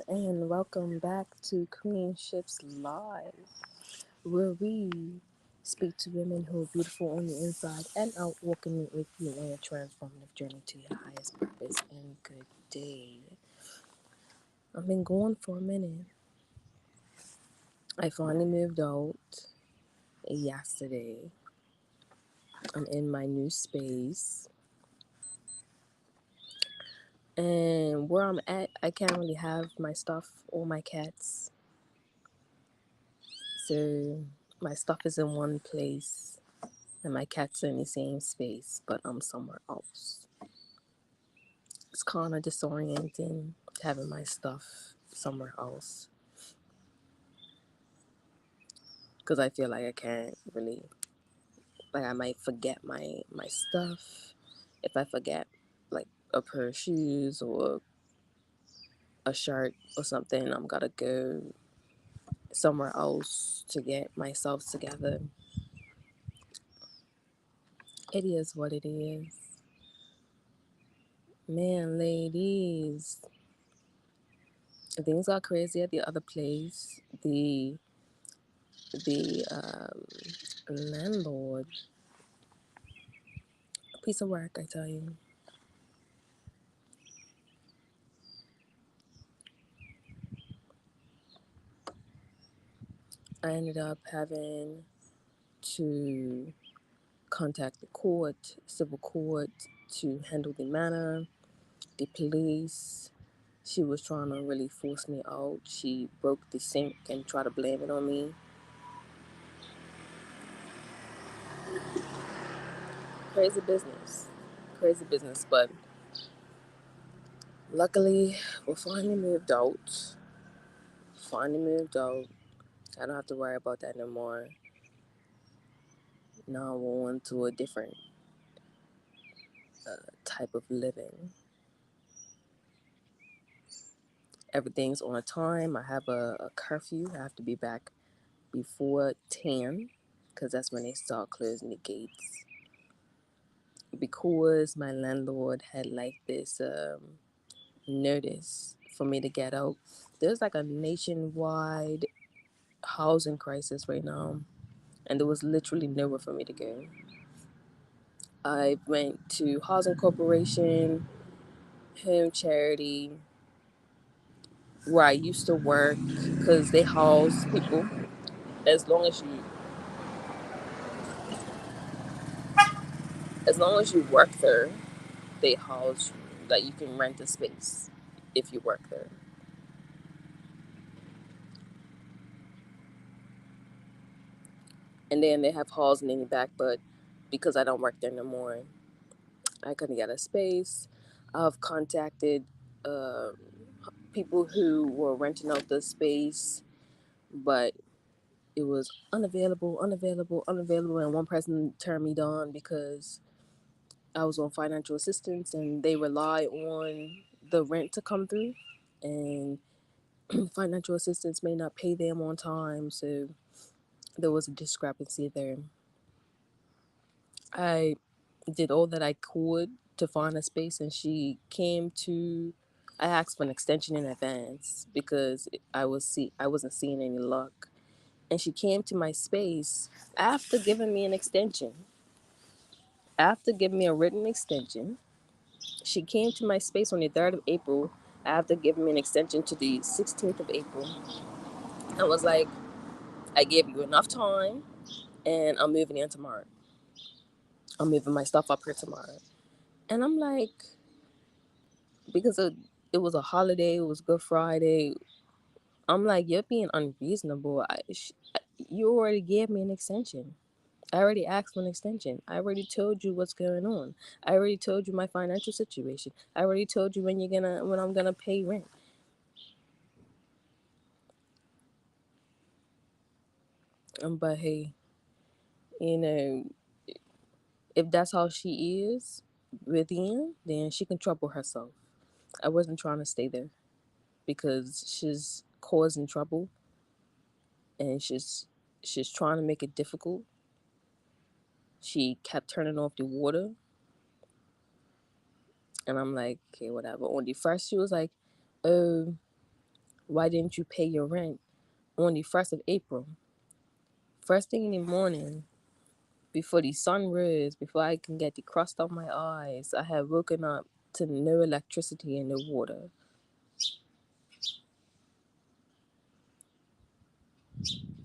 and welcome back to Queenship's Live, where we speak to women who are beautiful on the inside and out walking with you on a transformative journey to your highest purpose and good day. I've been gone for a minute. I finally moved out yesterday. I'm in my new space, and where I'm at, I can't really have my stuff or my cats. So my stuff is in one place and my cats are in the same space, but I'm somewhere else. It's kind of disorienting having my stuff somewhere else because I feel like I can't really, like I might forget my stuff. If I forget like a pair of shoes or a shirt or something, I'm gotta go somewhere else to get myself together. It is what it is. Man, ladies, things got crazy at the other place. The landlord, a piece of work, I tell you. I ended up having to contact the court, civil court, to handle the matter. The police. She was trying to really force me out. She broke the sink and tried to blame it on me. Crazy business. Crazy business. But luckily, we finally moved out. Finally moved out. I don't have to worry about that no more. Now I'm on to a different type of living. Everything's on a time. I have a curfew. I have to be back before 10 because that's when they start closing the gates. Because my landlord had like this notice for me to get out. There's like a nationwide housing crisis right now, and there was literally nowhere for me to go. I went to Housing Corporation, Home Charity, where I used to work, because they house people. As long as you, as long as you work there, they house you. Like you can rent a space if you work there. And then they have housing in the back, but because I don't work there no more, I couldn't get a space. I've contacted uh, people who were renting out the space, but it was unavailable, unavailable, unavailable, and one person turned me down because I was on financial assistance and they rely on the rent to come through, and financial assistance may not pay them on time, so there was a discrepancy there. I did all that I could to find a space, and she came to. I asked for an extension in advance because I wasn't seeing any luck, and she came to my space after giving me an extension. After giving me a written extension, she came to my space on the 3rd of April after giving me an extension to the 16th of April. I was like, I gave you enough time, and I'm moving in tomorrow. I'm moving my stuff up here tomorrow. And I'm like, because it was a holiday, it was Good Friday. I'm like, you're being unreasonable. You already gave me an extension. I already asked for an extension. I already told you what's going on. I already told you my financial situation. I already told you when I'm gonna pay rent. But hey, you know, if that's how she is within, then she can trouble herself. I wasn't trying to stay there because she's causing trouble, and she's trying to make it difficult. She kept turning off the water, and I'm like, okay, whatever. On the first, she was like, oh, Why didn't you pay your rent on the 1st of April? First thing in the morning, before the sun rose, before I can get the crust off my eyes, I had woken up to no electricity and no water.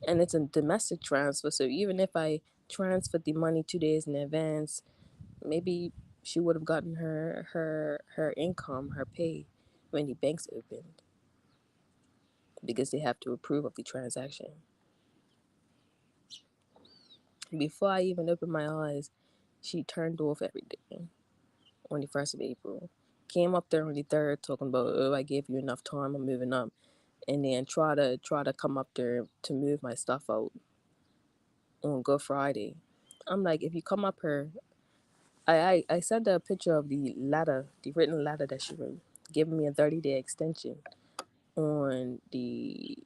And it's a domestic transfer, so even if I transferred the money 2 days in advance, maybe she would have gotten her income, her pay, when the banks opened, because they have to approve of the transaction. Before I even opened my eyes, she turned off everything on the 1st of April. Came up there on the 3rd talking about, oh, I gave you enough time, I'm moving up. And then try to come up there to move my stuff out on Good Friday. I'm like, if you come up here, I sent her a picture of the letter, the written letter that she wrote, giving me a 30-day extension on the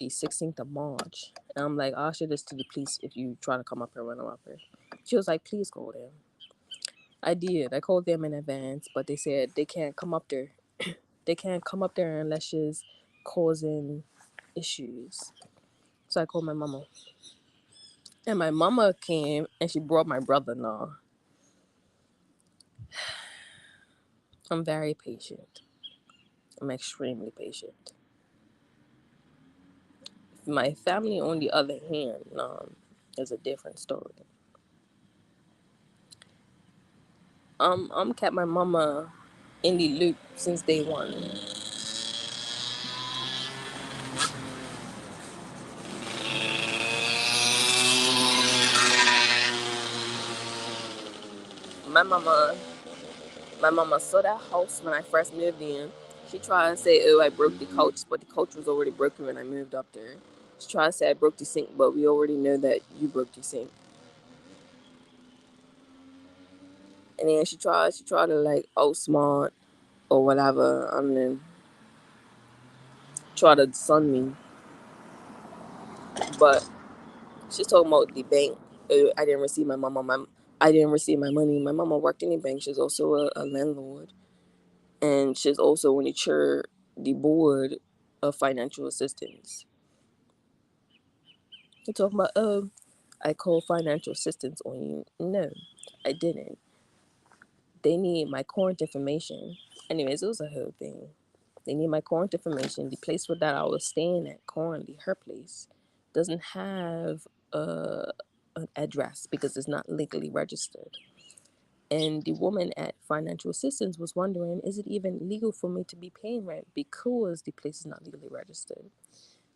16th of March. And I'm like, I'll show this to the police if you try to come up here when I'm up here. She was like, please call them. I did. I called them in advance, but they said they can't come up there. They can't come up there unless she's causing issues. So I called my mama. And my mama came and she brought my brother-in-law. I'm very patient. I'm extremely patient. My family, on the other hand, is a different story. I'm kept my mama in the loop since day one. My mama, my mama saw that house when I first moved in. She tried to say, "Oh, I broke the couch," but the couch was already broken when I moved up there. She tried to say I broke the sink, but we already know that you broke the sink. And then she tried to like outsmart or whatever. I mean, try to sun me, but she's talking about the bank. I didn't receive my mama. I didn't receive my money. My mama worked in the bank. She's also a landlord, and she's also on the board of financial assistance. You're talking about, oh, I called financial assistance on you. No, I didn't. They need my current information. Anyways, it was a whole thing. They need my current information. The place where that I was staying at currently, her place, doesn't have an address because it's not legally registered. And the woman at financial assistance was wondering, is it even legal for me to be paying rent because the place is not legally registered?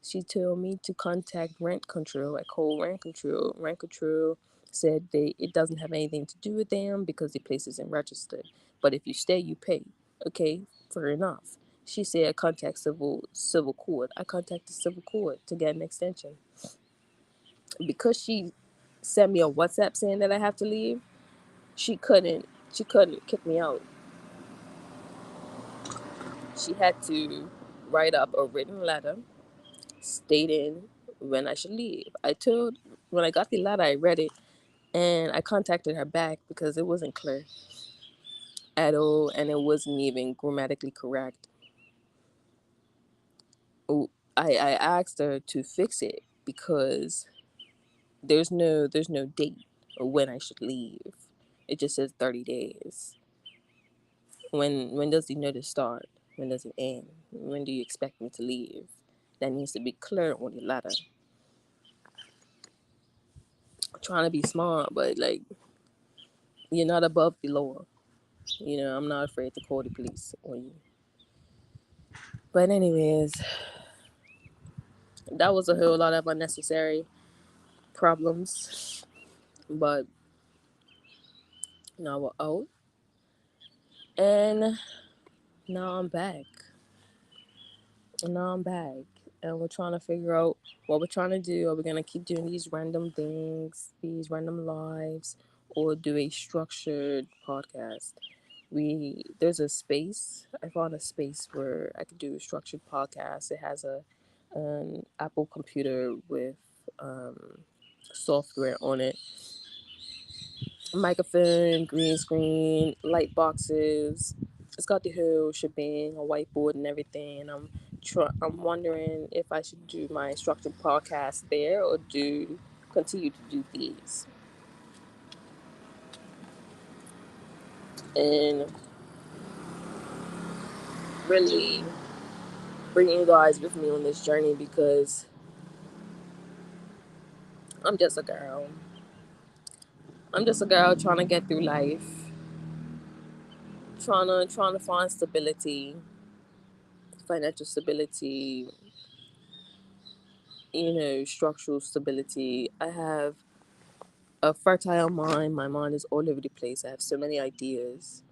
She told me to contact rent control. I called rent control. Rent control said it doesn't have anything to do with them because the place isn't registered. But if you stay, you pay. Okay, fair enough. She said contact civil court. I contacted civil court to get an extension. Because she sent me a WhatsApp saying that I have to leave, she couldn't kick me out. She had to write up a written letter stating when I should leave. When I got the letter, I read it and I contacted her back because it wasn't clear at all and it wasn't even grammatically correct. Oh, I asked her to fix it because there's no date of when I should leave. It just says 30 days. When does the notice start? When does it end? When do you expect me to leave? That needs to be clear on the letter. I'm trying to be smart, but like, you're not above the law. I'm not afraid to call the police on you. But anyways, that was a whole lot of unnecessary problems. But now we're out, and now I'm back. Now I'm back, and we're trying to figure out what we're trying to do. Are we gonna keep doing these random things, these random lives, or do a structured podcast? There's a space. I found a space where I could do a structured podcast. It has an Apple computer with software on it, microphone, green screen, light boxes, it's got the whole shebang, a whiteboard and everything. And I'm wondering if I should do my structured podcast there or continue to do these. And really bringing you guys with me on this journey because I'm just a girl. I'm just a girl trying to get through life, trying to find stability, financial stability, structural stability. I have a fertile mind. My mind is all over the place. I have so many ideas,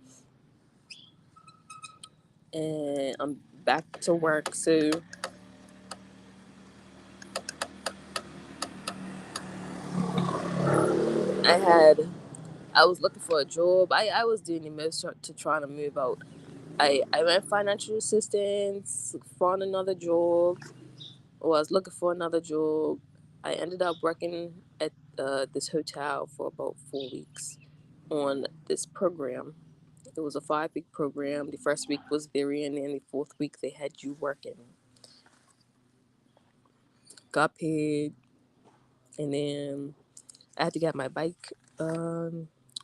and I'm back to work. So I had I was looking for a job. I was doing the most to try to move out. I went financial assistance, found another job, or I was looking for another job. I ended up working at this hotel for about 4 weeks on this program. It was a 5 week program. The first week was theory, and then the fourth week they had you working. Got paid, and then I had to get my bike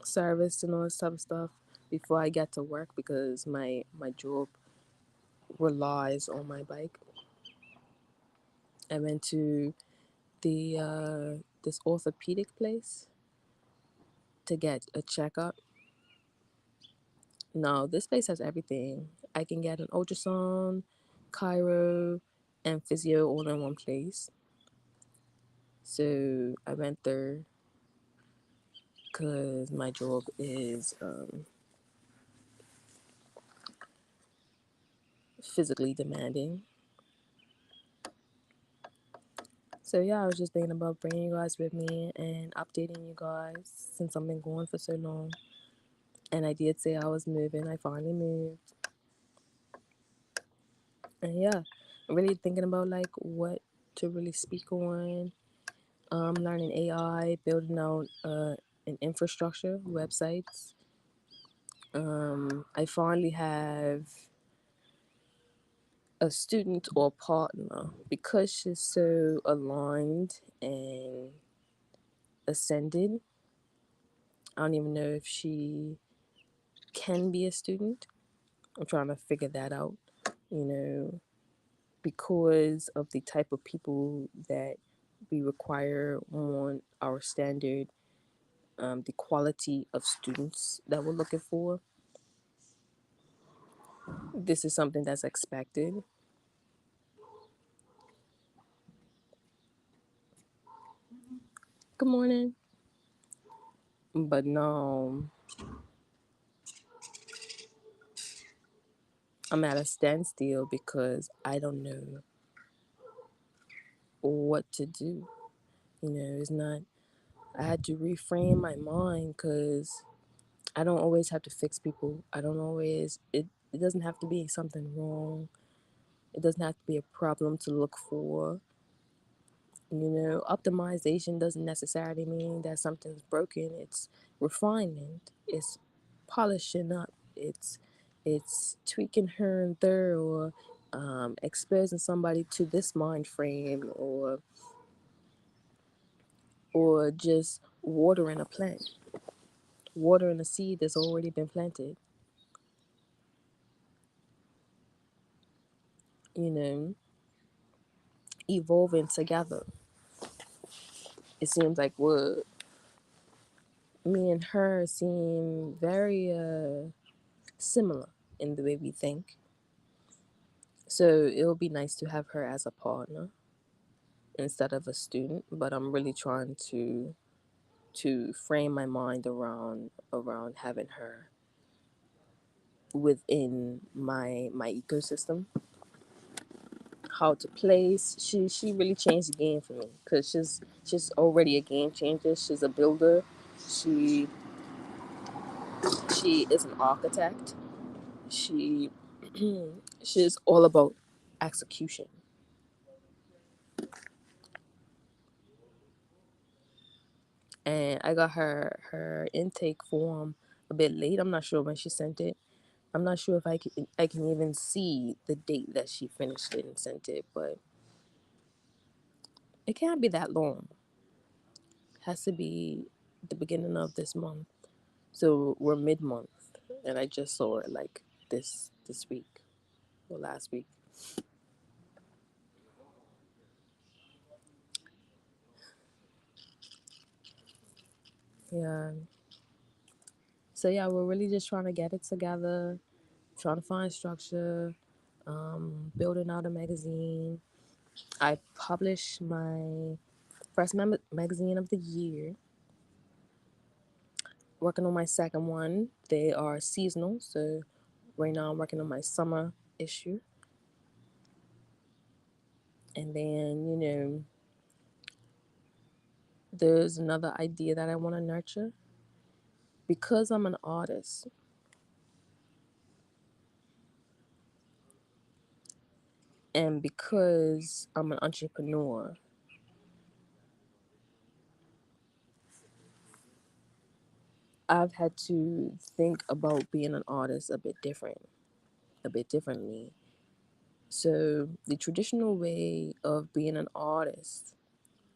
serviced and all this type of stuff before I got to work because my job relies on my bike. I went to the this orthopedic place to get a checkup. No, this place has everything. I can get an ultrasound, chiro, and physio all in one place. So I went there because my job is physically demanding. So yeah, I was just thinking about bringing you guys with me and updating you guys since I've been gone for so long. And I did say I was moving. I finally moved. And yeah, I'm really thinking about like what to really speak on. Learning AI, building out an infrastructure, websites. I finally have a student or partner because she's so aligned and ascended. I don't even know if she can be a student. I'm trying to figure that out, you know, because of the type of people that we require on our standard, the quality of students that we're looking for. This is something that's expected. Good morning. But no, I'm at a standstill because I don't know what to do. It's not, I had to reframe my mind because I don't always have to fix people. I don't always, it doesn't have to be something wrong. It doesn't have to be a problem to look for. Optimization doesn't necessarily mean that something's broken. It's refinement. It's polishing up. It's tweaking here and there, or exposing somebody to this mind frame, or just watering a plant, watering a seed that's already been planted. You know, evolving together. It seems like what me and her seem very similar in the way we think. So it'll be nice to have her as a partner instead of a student, but I'm really trying to frame my mind around having her within my ecosystem. How to place. She really changed the game for me because she's already a game changer. She's a builder. She she is an architect. She she's all about execution. And I got her intake form a bit late. I'm not sure when she sent it, I'm not sure if I can even see the date that she finished it and sent it, but it can't be that long. It has to be the beginning of this month. So we're mid month, and I just saw it like this week or last week. Yeah. So yeah, we're really just trying to get it together, trying to find structure, building out a magazine. I published my first magazine of the year. Working on my second one. They are seasonal, so right now I'm working on my summer issue. And then, there's another idea that I want to nurture. Because I'm an artist and because I'm an entrepreneur, I've had to think about being an artist a bit differently. So, the traditional way of being an artist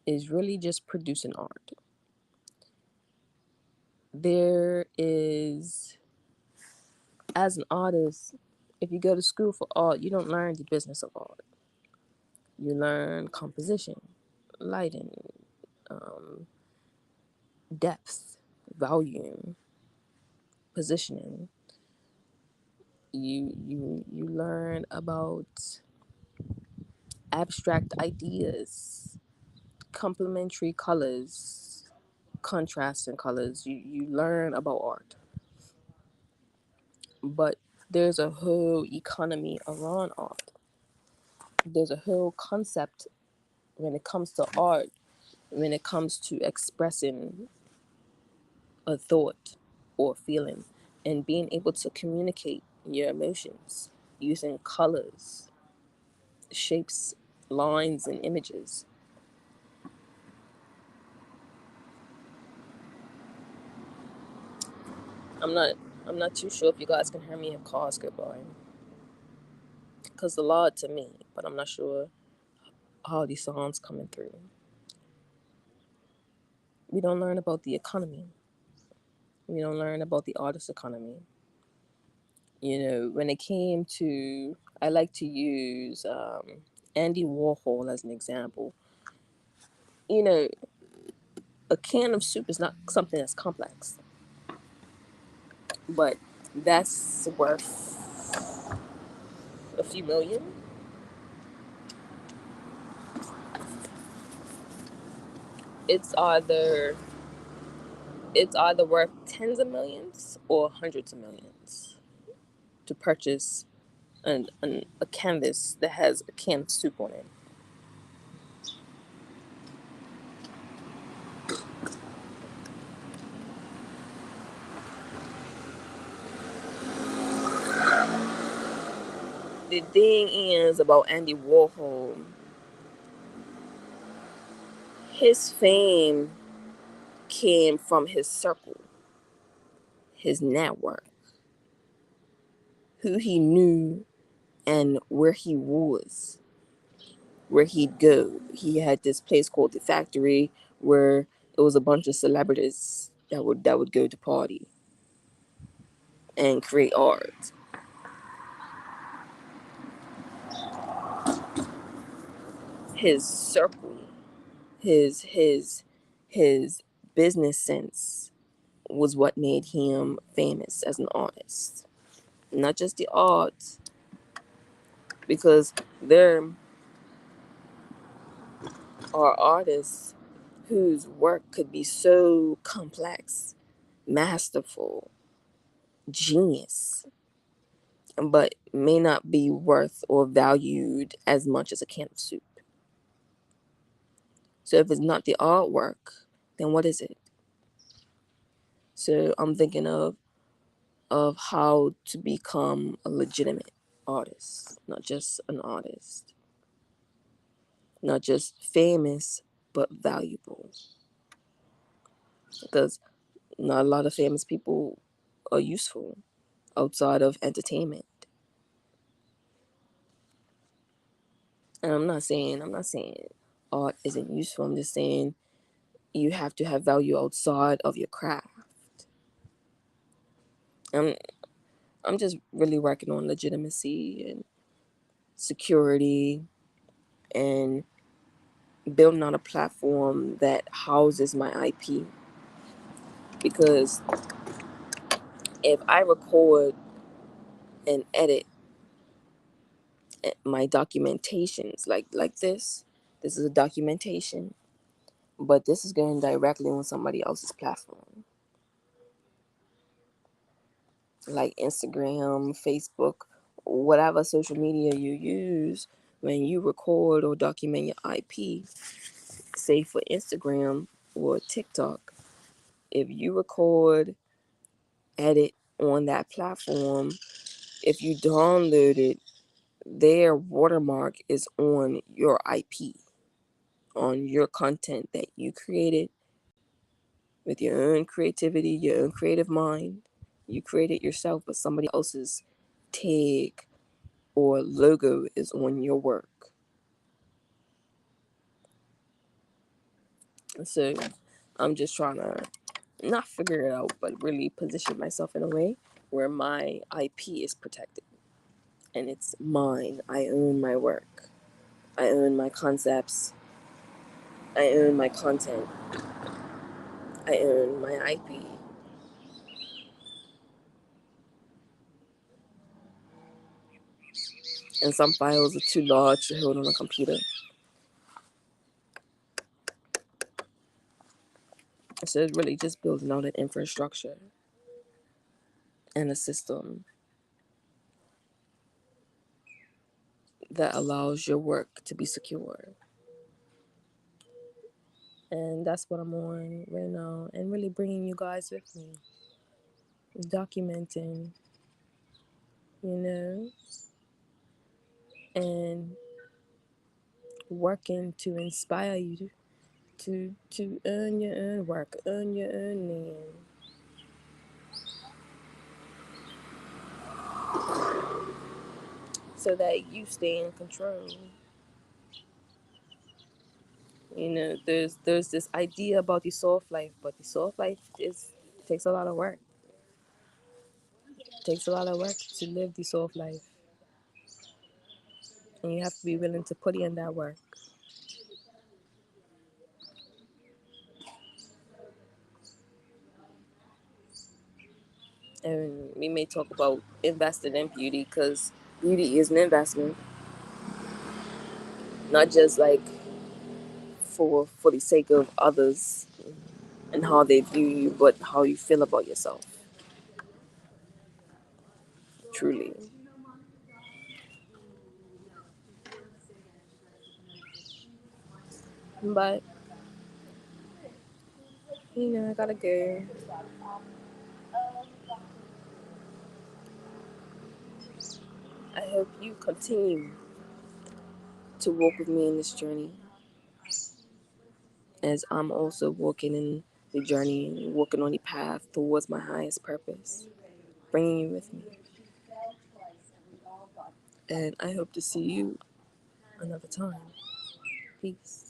is really just producing art. There is, as an artist, if you go to school for art, you don't learn the business of art. You learn composition, lighting, um, depth, volume, positioning. You learn about abstract ideas, complementary colors, contrasting colors. You learn about art, but there's a whole economy around art. There's a whole concept when it comes to art, when it comes to expressing a thought or feeling and being able to communicate your emotions using colors, shapes, lines, and images. I'm not I'm not too sure if you guys can hear me if cars go by. Cause a lot to me, but I'm not sure how these songs coming through. We don't learn about the economy. We don't learn about the artist economy. When it came to, I like to use Andy Warhol as an example. You know, a can of soup is not something that's complex, but that's worth a few million. It's either it's either worth tens of millions or hundreds of millions to purchase a canvas that has a can of soup on it. The thing is about Andy Warhol, his fame came from his circle, his network, who he knew and where he was, where he'd go. He had this place called the Factory where it was a bunch of celebrities that would go to party and create art. His circle, his business sense was what made him famous as an artist. Not just the art, because there are artists whose work could be so complex, masterful, genius, but may not be worth or valued as much as a can of soup. So if it's not the artwork, then what is it? So I'm thinking of how to become a legitimate artist, not just an artist, not just famous but valuable. Because not a lot of famous people are useful. outside of entertainment. And I'm not saying art isn't useful. I'm just saying you have to have value outside of your craft. I'm I'm just really working on legitimacy and security and building on a platform that houses my IP. Because if I record and edit my documentations like this is a documentation, but this is going directly on somebody else's platform, like Instagram, Facebook, whatever social media you use. When you record or document your IP, say for Instagram or TikTok, if you record, edit on that platform, if you download it, their watermark is on your IP, on your content that you created with your own creativity, your own creative mind. You created yourself, but somebody else's tag or logo is on your work. So I'm just trying to not figure it out, but really position myself in a way where my IP is protected and it's mine. I own my work. I own my concepts. I own my content. I own my IP. And some files are too large to hold on a computer. So it's really just building out an infrastructure and a system that allows your work to be secure. And that's what I'm on right now. And really bringing you guys with me. Documenting, you know, and working to inspire you to earn your own work, earn your own name. So that you stay in control. You know, there's this idea about the soft life, but the soft life is takes a lot of work. It takes a lot of work to live the soft life, and you have to be willing to put in that work. And we may talk about investing in beauty because beauty is an investment, not just like for the sake of others and how they view you, but how you feel about yourself. Truly. But I gotta go. I hope you continue to walk with me in this journey as I'm also walking in the journey, walking on the path towards my highest purpose, bringing you with me. And I hope to see you another time. Peace.